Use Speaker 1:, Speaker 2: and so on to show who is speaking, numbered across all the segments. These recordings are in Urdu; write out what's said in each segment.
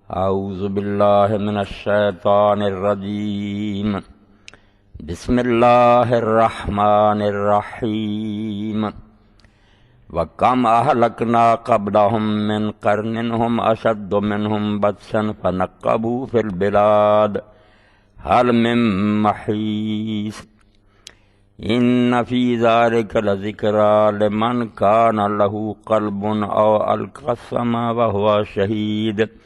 Speaker 1: اعوذ باللہ من الشیطان الرجیم بسم اللہ الرحمن الرحیم وَكَمْ أَهْلَكْنَا قَبْلَهُمْ مِنْ قَرْنٍ هُمْ أَشَدُّ مِنْهُمْ بَطْشًا فَنَقَّبُوا فِي الْبِلَادِ هَلْ مِن مَّحِيصٍ إِنَّ فِي ذَلِكَ لَذِكْرَىٰ لِمَنْ كَانَ لَهُ قَلْبٌ أَوْ أَلْقَى السَّمْعَ وَهُوَ شَهِيدٌ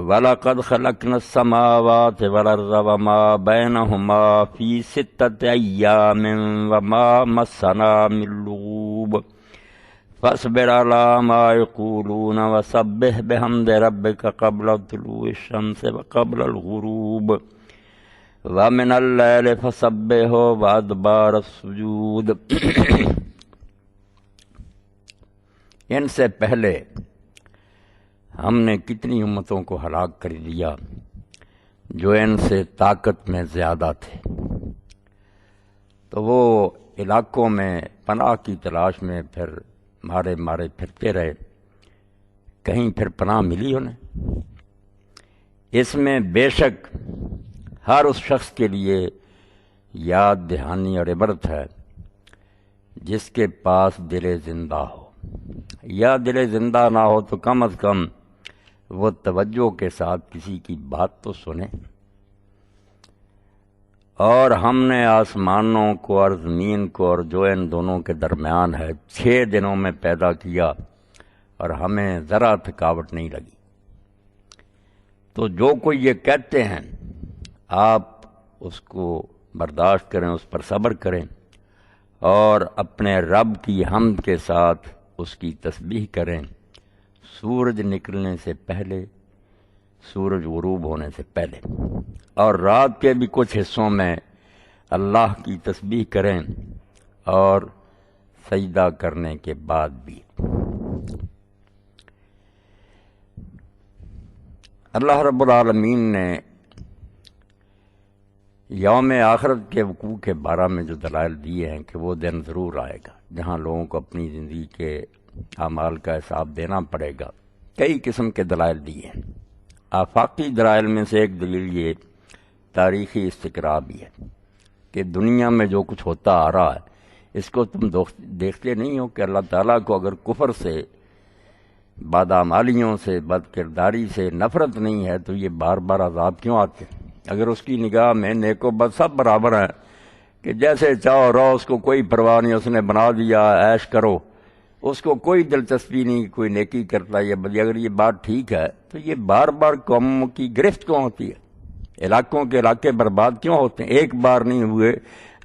Speaker 1: وَلَقَدْ خَلَقْنَا السَّمَاوَاتِ وَالْأَرْضَ وَمَا بَيْنَهُمَا فِي سِتَّةِ أَيَّامٍ وَمَا مَسَّنَا مِن لُّغُوبٍ فاصبر على ما يقولون وسبح بحمد ربك قبل طلوع الشمس وقبل الغروب ومن الليل فسبحه وأدبار السجود۔ ان سے پہلے ہم نے کتنی امتوں کو ہلاک کر دیا جو ان سے طاقت میں زیادہ تھے، تو وہ علاقوں میں پناہ کی تلاش میں پھر مارے پھرتے رہے، کہیں پھر پناہ ملی انہیں۔ اس میں بے شک ہر اس شخص کے لیے یاد دہانی اور عبرت ہے جس کے پاس دل زندہ ہو، یا دل زندہ نہ ہو تو کم از کم وہ توجہ کے ساتھ کسی کی بات تو سنے۔ اور ہم نے آسمانوں کو اور زمین کو اور جو ان دونوں کے درمیان ہے 6 دنوں میں پیدا کیا، اور ہمیں ذرا تھکاوٹ نہیں لگی۔ تو جو کوئی یہ کہتے ہیں آپ اس کو برداشت کریں، اس پر صبر کریں، اور اپنے رب کی حمد کے ساتھ اس کی تسبیح کریں، سورج نکلنے سے پہلے، سورج غروب ہونے سے پہلے، اور رات کے بھی کچھ حصوں میں اللہ کی تسبیح کریں، اور سجدہ کرنے کے بعد بھی۔ اللہ رب العالمین نے یوم آخرت کے وقوع کے بارے میں جو دلائل دیے ہیں کہ وہ دن ضرور آئے گا جہاں لوگوں کو اپنی زندگی کے اعمال کا حساب دینا پڑے گا، کئی قسم کے دلائل دیے ہیں۔ آفاقی دلائل میں سے ایک دلیل یہ تاریخی استقرار بھی ہے کہ دنیا میں جو کچھ ہوتا آ رہا ہے اس کو تم دیکھتے نہیں ہو کہ اللہ تعالیٰ کو اگر کفر سے، بدعمالیوں سے، بد کرداری سے نفرت نہیں ہے تو یہ بار بار عذاب کیوں آتے ہیں؟ اگر اس کی نگاہ میں نیک و بد سب برابر ہیں کہ جیسے چاہو رہو، اس کو کوئی پرواہ نہیں، اس نے بنا دیا عیش کرو، اس کو کوئی دلچسپی نہیں کوئی نیکی کرتا یا بدی، اگر یہ بات ٹھیک ہے تو یہ بار بار قوموں کی گرفت کیوں ہوتی ہے؟ علاقوں کے علاقے برباد کیوں ہوتے ہیں؟ ایک بار نہیں ہوئے،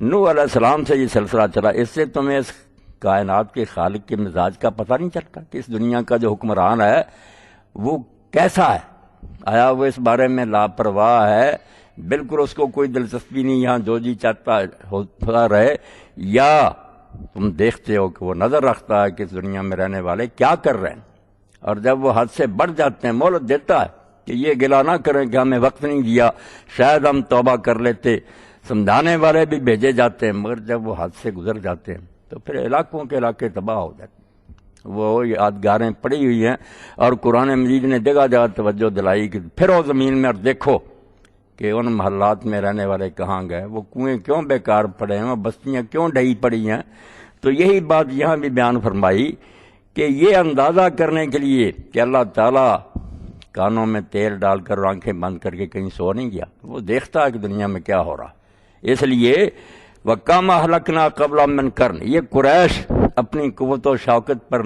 Speaker 1: نوح علیہ السلام سے یہ سلسلہ چلا۔ اس سے تمہیں اس کائنات کے خالق کے مزاج کا پتہ نہیں چلتا کہ اس دنیا کا جو حکمران ہے وہ کیسا ہے؟ آیا وہ اس بارے میں لاپرواہ ہے، بالکل اس کو کوئی دلچسپی نہیں، یہاں جو جی چاہتا ہوتا رہے، یا تم دیکھتے ہو کہ وہ نظر رکھتا ہے کہ اس دنیا میں رہنے والے کیا کر رہے ہیں، اور جب وہ حد سے بڑھ جاتے ہیں مہلت دیتا ہے کہ یہ گلہ نہ کریں کہ ہمیں وقت نہیں دیا، شاید ہم توبہ کر لیتے، سمجھانے والے بھی بھیجے جاتے ہیں، مگر جب وہ حد سے گزر جاتے ہیں تو پھر علاقوں کے علاقے تباہ ہو جاتے ہیں۔ وہ یادگاریں پڑی ہوئی ہیں، اور قرآن مجید نے جگہ جگہ توجہ دلائی کہ پھرو زمین میں اور دیکھو کہ ان محلات میں رہنے والے کہاں گئے، وہ کنویں کیوں بیکار پڑے ہیں، وہ بستیاں کیوں ڈھئی پڑی ہیں۔ تو یہی بات یہاں بھی بیان فرمائی کہ یہ اندازہ کرنے کے لیے کہ اللہ تعالیٰ کانوں میں تیل ڈال کر اور آنکھیں بند کر کے کہیں سو نہیں گیا، وہ دیکھتا ہے کہ دنیا میں کیا ہو رہا۔ اس لیے وَكَمْ أَهْلَكْنَا قَبْلَهُم مِّن قَرْنٍ، یہ قریش اپنی قوت و شوکت پر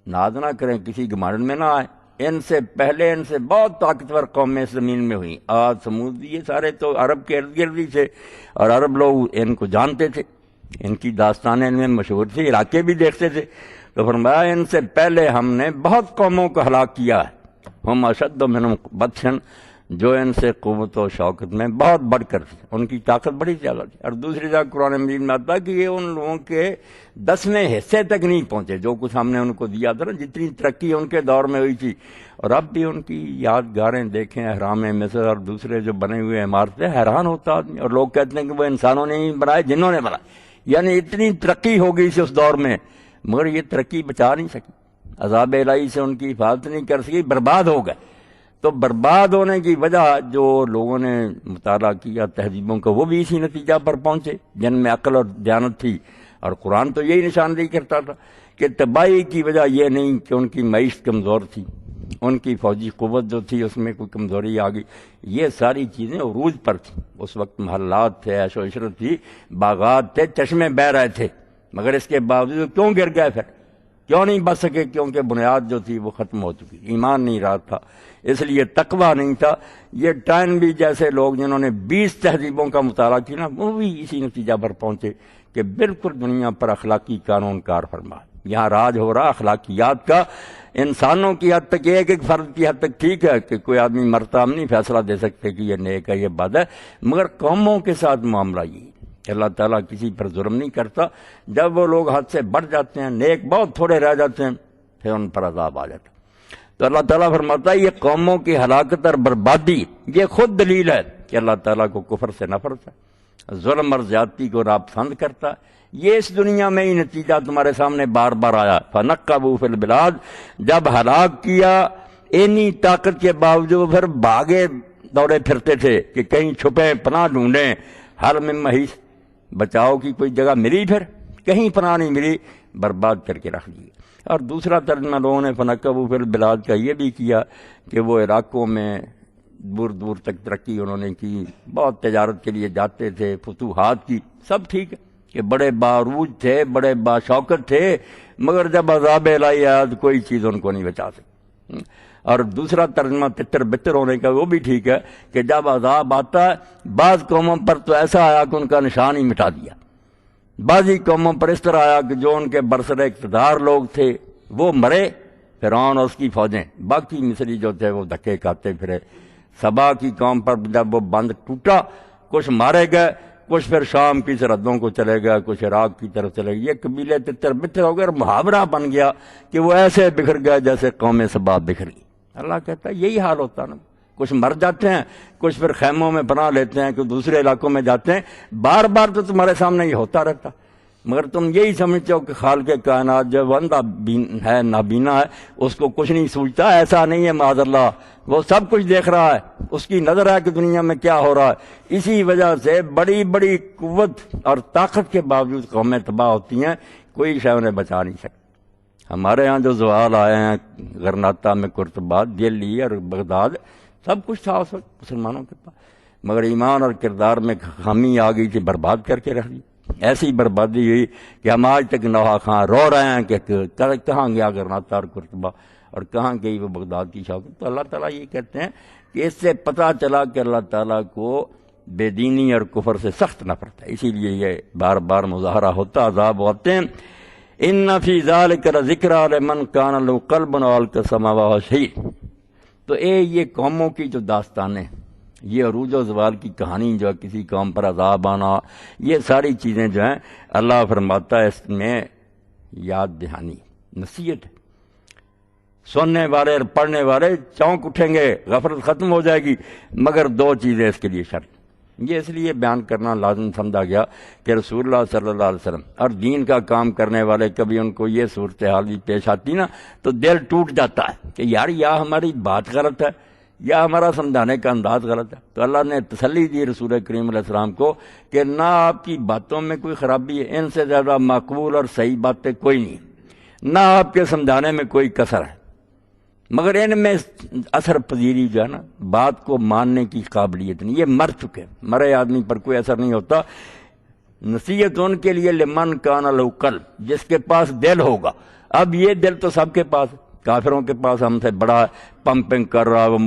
Speaker 1: ناز نہ کریں، کسی گھمنڈ میں نہ آئیں۔ ان سے پہلے ان سے بہت طاقتور قومیں اس زمین میں ہوئیں، عاد ثمود، یہ سارے تو عرب کے ارد گرد ہی تھے، اور عرب لوگ ان کو جانتے تھے، ان کی داستانیں ان میں مشہور تھی، علاقے بھی دیکھتے تھے۔ تو فرمایا ان سے پہلے ہم نے بہت قوموں کو ہلاک کیا ہے، ہم اشد منہم بطشاً، جو ان سے قوت و شوکت میں بہت بڑھ کر تھی، ان کی طاقت بڑی زیادہ تھی۔ اور دوسری جگہ قرآن مجید میں آتا ہے کہ یہ ان لوگوں کے 10ویں حصے تک نہیں پہنچے جو کچھ ہم نے ان کو دیا تھا نا، جتنی ترقی ان کے دور میں ہوئی تھی۔ اور اب بھی ان کی یادگاریں دیکھیں، اہرام مصر اور دوسرے جو بنے ہوئے عمارتیں، حیران ہوتا آدمی، اور لوگ کہتے ہیں کہ وہ انسانوں نے نہیں بنائے، جنہوں نے بنائے، یعنی اتنی ترقی ہو گئی تھی اس دور میں، مگر یہ ترقی بچا نہیں سکی، عذاب الہی سے ان کی حفاظت نہیں کر سکی، برباد ہو گئے۔ تو برباد ہونے کی وجہ جو لوگوں نے مطالعہ کیا تہذیبوں کا، وہ بھی اسی نتیجہ پر پہنچے جن میں عقل اور دیانت تھی، اور قرآن تو یہی نشاندہی کرتا تھا کہ تباہی کی وجہ یہ نہیں کہ ان کی معیشت کمزور تھی، ان کی فوجی قوت جو تھی اس میں کوئی کمزوری آ گئی، یہ ساری چیزیں عروج پر تھیں۔ اس وقت محلات تھے، عیش و عشرت تھی، باغات تھے، چشمے بہہ رہے تھے، مگر اس کے باوجود کیوں گر گئے پھر؟ کیوں نہیں بچ سکے؟ کیونکہ بنیاد جو تھی وہ ختم ہو چکی، ایمان نہیں رہا تھا، اس لیے تقویٰ نہیں تھا۔ یہ ٹائن بھی جیسے لوگ جنہوں نے 20 تہذیبوں کا مطالعہ کیا نا، وہ بھی اسی نتیجہ پر پہنچے کہ بالکل دنیا پر اخلاقی قانون کار فرما، یہاں راج ہو رہا اخلاقیات کا۔ انسانوں کی حد تک، ایک ایک فرد کی حد تک ٹھیک ہے کہ کوئی آدمی مرتا، ہم نہیں فیصلہ دے سکتے کہ یہ نیک ہے یہ بد ہے، مگر قوموں کے ساتھ معاملہ یہ کہ اللہ تعالیٰ کسی پر ظلم نہیں کرتا۔ جب وہ لوگ حد سے بڑھ جاتے ہیں، نیک بہت تھوڑے رہ جاتے ہیں، پھر ان پر عذاب آ جاتا۔ تو اللہ تعالیٰ فرماتا ہے یہ قوموں کی ہلاکت اور بربادی، یہ خود دلیل ہے کہ اللہ تعالیٰ کو کفر سے نفرت ہے، ظلم اور زیادتی کو ناپسند کرتا ہے۔ یہ اس دنیا میں ہی نتیجہ تمہارے سامنے بار بار آیا۔ فَنَقَّبُوا فِي الْبِلَادِ، جب ہلاک کیا اتنی طاقت کے باوجود پھر بھاگے دوڑے پھرتے تھے کہ کہیں چھپیں، پناہ ڈھونڈیں، حل من محیص، بچاؤ کی کوئی جگہ ملی، پھر کہیں پناہ نہیں ملی، برباد کر کے رکھ دیے۔ اور دوسرا ترجمہ لوگوں نے فَنَقَّبُوا فِي الْبِلَادِ کا یہ بھی کیا کہ وہ علاقوں میں دور دور تک ترقی انہوں نے کی، بہت تجارت کے لیے جاتے تھے، فتوحات کی، سب ٹھیک ہے کہ بڑے باروج تھے، بڑے باشوکت تھے، مگر جب عذاب الہی آیا تو کوئی چیز ان کو نہیں بچا سکی۔ اور دوسرا ترجمہ تتر بتر ہونے کا وہ بھی ٹھیک ہے کہ جب عذاب آتا ہے بعض قوموں پر تو ایسا آیا کہ ان کا نشان ہی مٹا دیا، بعضی قوموں پر اس طرح آیا کہ جو ان کے برسر اقتدار لوگ تھے وہ مرے، فرعون اور اس کی فوجیں، باقی مصری جو تھے وہ دھکے کھاتے پھرے۔ سبا کی قوم پر جب وہ بند ٹوٹا، کچھ مارے گئے، کچھ پھر شام کی سرحدوں کو چلے گئے، کچھ عراق کی طرف چلے گئے، یہ قبیلے تتر بتر ہو گئے، اور محاورہ بن گیا کہ وہ ایسے بکھر گئے جیسے قوم سبا بکھری۔ اللہ کہتا ہے یہی حال ہوتا نا، کچھ مر جاتے ہیں، کچھ پھر خیموں میں پناہ لیتے ہیں، کچھ دوسرے علاقوں میں جاتے ہیں، بار بار تو تمہارے سامنے یہ ہوتا رہتا، مگر تم یہی سمجھتے ہو کہ خالق کائنات جو اندھا ہے، نابینا ہے، اس کو کچھ نہیں سوچتا۔ ایسا نہیں ہے معاذ اللہ، وہ سب کچھ دیکھ رہا ہے، اس کی نظر ہے کہ دنیا میں کیا ہو رہا ہے۔ اسی وجہ سے بڑی بڑی قوت اور طاقت کے باوجود قومیں تباہ ہوتی ہیں، کوئی شے انہیں بچا نہیں سکتی۔ ہمارے ہاں جو زوال آئے ہیں، غرناطہ میں قرطبہ، دلی اور بغداد، سب کچھ تھا اس وقت مسلمانوں کے پاس، مگر ایمان اور کردار میں خامی آ گئی تھی، برباد کر کے رکھ دی۔ ایسی بربادی ہوئی کہ ہم آج تک نوحہ خاں رو رہے ہیں کہ کہاں گیا غرناطہ اور قرطبہ، اور کہاں گئی وہ بغداد کی شوکت۔ تو اللہ تعالیٰ یہ کہتے ہیں کہ اس سے پتہ چلا کہ اللہ تعالیٰ کو بے دینی اور کفر سے سخت نفرت ہے، اسی لیے یہ بار بار مظاہرہ ہوتا، عذاب ہوتے ہیں۔ ان فی ذلک لذکریٰ لمن کان لہ قلب او القی السمع وہو شہید۔ تو یہ قوموں کی جو داستانیں، یہ عروج و زوال کی کہانی جو ہے، کسی قوم پر عذاب آنا، یہ ساری چیزیں جو ہیں اللہ فرماتا ہے اس میں یاد دہانی، نصیحت ہے۔ سننے والے اور پڑھنے والے چونک اٹھیں گے، غفلت ختم ہو جائے گی، مگر دو چیزیں اس کے لیے شرط۔ یہ اس لیے بیان کرنا لازم سمجھا گیا کہ رسول اللہ صلی اللہ علیہ وسلم اور دین کا کام کرنے والے کبھی ان کو یہ صورتحال بھی پیش آتی نا تو دل ٹوٹ جاتا ہے کہ یار یا ہماری بات غلط ہے یا ہمارا سمجھانے کا انداز غلط ہے۔ تو اللہ نے تسلی دی رسول کریم علیہ السلام کو کہ نہ آپ کی باتوں میں کوئی خرابی ہے، ان سے زیادہ مقبول اور صحیح باتیں کوئی نہیں، نہ آپ کے سمجھانے میں کوئی کسر ہے، مگر ان میں اثر پذیری جو ہے نا، بات کو ماننے کی قابلیت نہیں، یہ مر چکے، مرے آدمی پر کوئی اثر نہیں ہوتا۔ نصیحت ان کے لیے لمن کان لہ قلب، جس کے پاس دل ہوگا۔ اب یہ دل تو سب کے پاس، کافروں کے پاس ہم سے بڑا پمپنگ کر رہا، وہ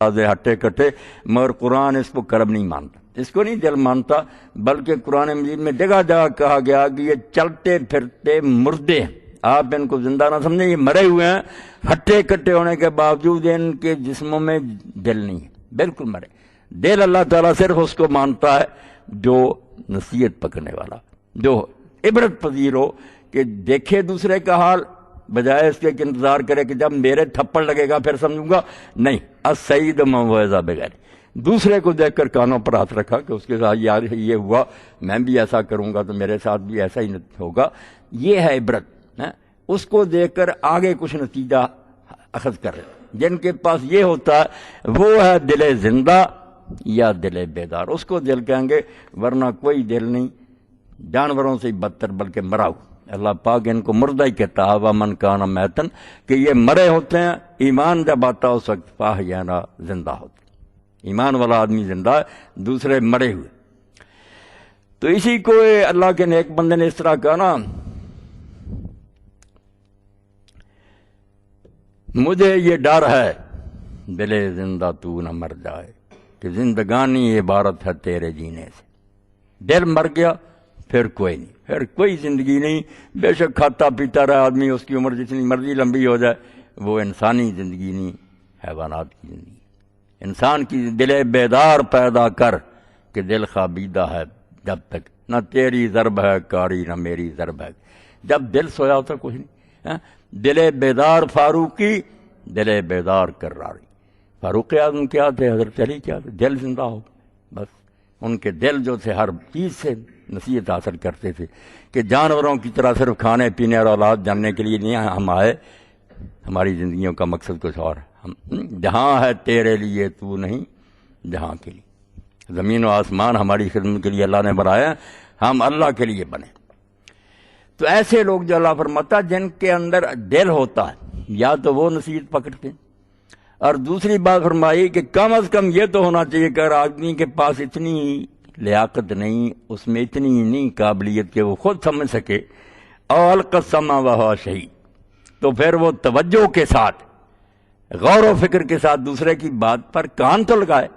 Speaker 1: ہٹے کٹے، مگر قرآن اس کو قلب نہیں مانتا، اس کو نہیں دل مانتا، بلکہ قرآن مجید میں جگہ جگہ کہا گیا کہ یہ چلتے پھرتے مردے ہیں، آپ ان کو زندہ نہ سمجھیں، یہ مرے ہوئے ہیں، ہٹے کٹے ہونے کے باوجود ان کے جسموں میں دل نہیں ہے، بالکل مرے۔ دل اللہ تعالیٰ صرف اس کو مانتا ہے جو نصیحت پکڑنے والا، جو عبرت پذیر ہو، کہ دیکھے دوسرے کا حال بجائے اس کے کہ انتظار کرے کہ جب میرے تھپڑ لگے گا پھر سمجھوں گا، نہیں، السعید من وعظ بغیر، دوسرے کو دیکھ کر کانوں پر ہاتھ رکھا کہ اس کے ساتھ یار یہ ہوا، میں بھی ایسا کروں گا تو میرے ساتھ بھی ایسا ہی ہوگا، یہ ہے عبرت۔ اس کو دیکھ کر آگے کچھ نتیجہ اخذ کر رہے جن کے پاس یہ ہوتا ہے وہ ہے دل زندہ یا دل بیدار، اس کو دل کہیں گے، ورنہ کوئی دل نہیں، جانوروں سے بدتر بلکہ مرا ہوا۔ اللہ پاک ان کو مردہ ہی کہتا ہے، ومن کان میتن، کہ یہ مرے ہوتے ہیں، ایمان جب آتا اس وقت فاحیانا، زندہ ہوتے، ایمان والا آدمی زندہ ہے، دوسرے مرے ہوئے۔ تو اسی کو اللہ کے نیک بندے نے اس طرح کہا نا، مجھے یہ ڈر ہے دل زندہ تو نہ مر جائے، کہ زندگانی عبارت ہے تیرے جینے سے، دل مر گیا پھر کوئی نہیں، پھر کوئی زندگی نہیں، بے شک کھاتا پیتا رہا آدمی، اس کی عمر جتنی مرضی لمبی ہو جائے، وہ انسانی زندگی نہیں، حیوانات کی زندگی۔ انسان کی دل بیدار پیدا کر کہ دل خوابیدہ ہے جب تک، نہ تیری ضرب ہے کاری نہ میری ضرب ہے، جب دل سویا ہوتا کچھ نہیں۔ دل بیدار فاروقی، دل بیدار کراری۔ فاروق اعظم کیا تھے، حضرت علی کیا تھے، دل زندہ ہو، بس ان کے دل جو تھے ہر چیز سے نصیحت حاصل کرتے تھے کہ جانوروں کی طرح صرف کھانے پینے اور اولاد جاننے کے لیے نہیں ہم آئے، ہماری زندگیوں کا مقصد کچھ اور ہے، ہم جہاں ہے تیرے لیے تو نہیں، جہاں کے لیے، زمین و آسمان ہماری خدمت کے لیے اللہ نے بنایا، ہم اللہ کے لیے بنے۔ تو ایسے لوگ جو اللہ فرماتا جن کے اندر دل ہوتا ہے، یا تو وہ نصیحت پکڑتے ہیں، اور دوسری بات فرمائی کہ کم از کم یہ تو ہونا چاہیے کہ اگر آدمی کے پاس اتنی لیاقت نہیں، اس میں اتنی نہیں قابلیت کہ وہ خود سمجھ سکے، اول قسم وہو شہید، تو پھر وہ توجہ کے ساتھ، غور و فکر کے ساتھ دوسرے کی بات پر کان تو لگائے۔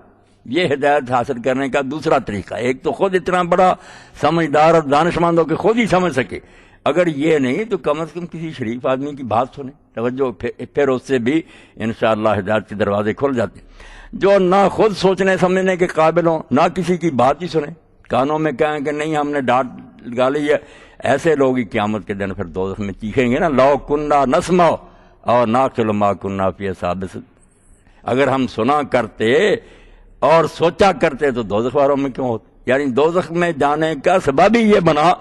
Speaker 1: یہ ہدایت حاصل کرنے کا دوسرا طریقہ، ایک تو خود اتنا بڑا سمجھدار اور دانشمند ہو کہ خود ہی سمجھ سکے، اگر یہ نہیں تو کم از کم کسی شریف آدمی کی بات سنیں، توجہ، پھر اس سے بھی انشاءاللہ ہدایت کے دروازے کھل جاتے ہیں۔ جو نہ خود سوچنے سمجھنے کے قابل ہوں، نہ کسی کی بات ہی سنیں، کانوں میں کہیں کہ نہیں ہم نے ڈانٹ لگا لی ہے، ایسے لوگ ہی قیامت کے دن پھر دوزخ میں چیخیں گے نا، لو کننا نسمع اور ناقل ما کننا فی اصحاب السعیر، اگر ہم سنا کرتے اور سوچا کرتے تو دوزخ والوں میں کیوں ہوتے؟ یعنی دوزخ میں جانے کا سبب ہی یہ بنا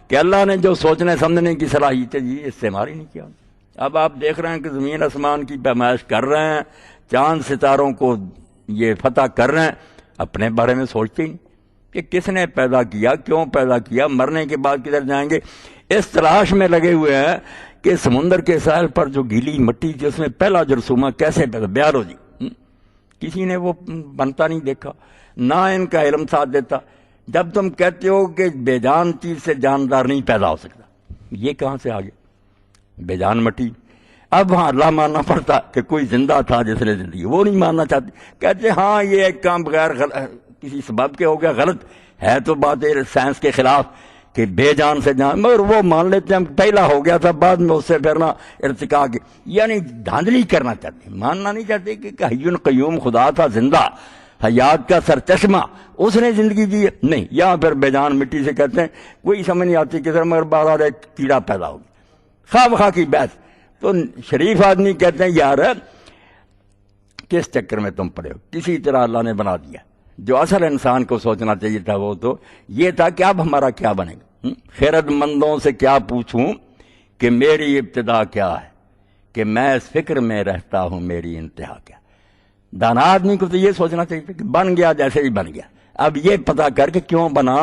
Speaker 1: کہ اللہ نے جو سوچنے سمجھنے کی صلاحیت جی استعمال ہی نہیں کیا۔ اب آپ دیکھ رہے ہیں کہ زمین آسمان کی پیمائش کر رہے ہیں، چاند ستاروں کو یہ فتح کر رہے ہیں، اپنے بارے میں سوچتے ہی نہیں کہ کس نے پیدا کیا، کیوں پیدا کیا، مرنے کے بعد کدھر جائیں گے، اس تلاش میں لگے ہوئے ہیں کہ سمندر کے ساحل پر جو گیلی مٹی تھی اس میں پہلا جرثومہ کیسے پیدا، بیالوجی، کسی نے وہ بنتا نہیں دیکھا، نہ ان کا علم ساتھ دیتا۔ جب تم کہتے ہو کہ بے جان چیز سے جاندار نہیں پیدا ہو سکتا، یہ کہاں سے آگے، بے جان مٹی۔ اب ہاں اللہ ماننا پڑتا کہ کوئی زندہ تھا جس نے زندگی، وہ نہیں ماننا چاہتے، کہتے ہاں یہ ایک کام بغیر کسی سبب کے ہو گیا، غلط ہے تو بات ہے سائنس کے خلاف کہ بے جان سے جان، مگر وہ مان لیتے ہیں پہلا ہو گیا تھا، بعد میں اس سے پھر نہ ارتقا کے، یعنی دھاندلی کرنا چاہتے ہیں، ماننا نہیں چاہتے کہ حی قیوم خدا تھا زندہ، حیات کا سرچشمہ، اس نے زندگی دی ہے، نہیں، یہاں پھر بے جان مٹی سے کہتے ہیں، کوئی سمجھ نہیں آتی کدھر، مگر بازار ایک کیڑا پیدا ہو گیا، خواہ بخواہ کی بحث۔ تو شریف آدمی کہتے ہیں یار کس چکر میں تم پڑے ہو، کسی طرح اللہ نے بنا دیا۔ جو اصل انسان کو سوچنا چاہیے تھا وہ تو یہ تھا کہ اب ہمارا کیا بنے گا، خیرت مندوں سے کیا پوچھوں کہ میری ابتدا کیا ہے، کہ میں اس فکر میں رہتا ہوں میری انتہا کیا۔ دانا آدمی کو تو یہ سوچنا چاہیے تھا کہ بن گیا جیسے ہی بن گیا، اب یہ پتا کر کے کیوں بنا،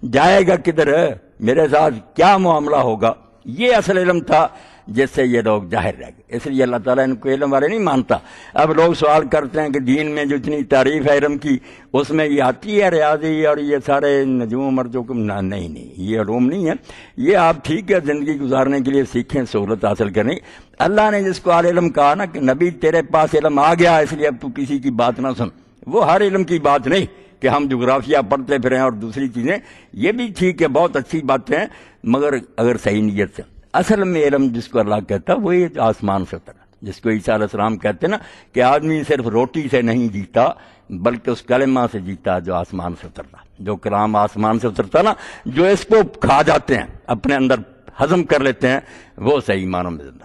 Speaker 1: جائے گا کدھر، میرے ساتھ کیا معاملہ ہوگا، یہ اصل علم تھا جس سے یہ لوگ ظاہر رہ گئے۔ اس لیے اللہ تعالیٰ ان کو علم والے نہیں مانتا۔ اب لوگ سوال کرتے ہیں کہ دین میں جو اتنی تعریف ہے علم کی، اس میں یہ آتی ہے ریاضی اور یہ سارے نجوم اور جو نہیں، یہ علوم نہیں ہے، یہ آپ ٹھیک ہے زندگی گزارنے کے لیے سیکھیں، سہولت حاصل کریں۔ اللہ نے جس کو اعلی علم کہا نا کہ نبی تیرے پاس علم آ گیا اس لیے اب تو کسی کی بات نہ سن، وہ ہر علم کی بات نہیں کہ ہم جغرافیہ پڑھتے پھریں اور دوسری چیزیں، یہ بھی ٹھیک ہے، بہت اچھی باتیں ہیں، مگر اگر صحیح نیت سے۔ اصل میں علم جس کو اللہ کہتا ہے وہی آسمان سے اترا، جس کو عیسیٰ علیہ السلام کہتے ہیں نا کہ آدمی صرف روٹی سے نہیں جیتا بلکہ اس کلمہ سے جیتا جو آسمان سے اترتا، جو کلام آسمان سے اترتا نا، جو اس کو کھا جاتے ہیں، اپنے اندر ہضم کر لیتے ہیں، وہ صحیح معنوں میں زندہ۔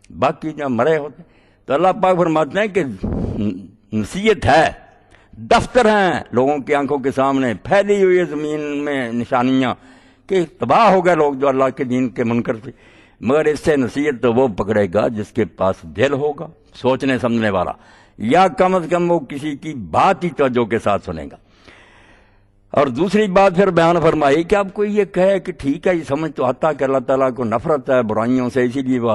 Speaker 1: باقی جو مرے ہوتے ہیں تو اللہ پاک فرماتے ہیں کہ نصیحت ہے، دفتر ہیں لوگوں کی آنکھوں کے سامنے، پھیلی ہوئی زمین میں نشانیاں کہ تباہ ہو گئے لوگ جو اللہ کے دین کے منکر تھے۔ مگر اس سے نصیحت تو وہ پکڑے گا جس کے پاس دل ہوگا سوچنے سمجھنے والا، یا کم از کم وہ کسی کی بات ہی توجہ کے ساتھ سنے گا۔ اور دوسری بات پھر بیان فرمائی کہ اب کوئی یہ کہے کہ ٹھیک ہے یہ سمجھ تو آتا کہ اللہ تعالیٰ کو نفرت ہے برائیوں سے، اسی لیے وہ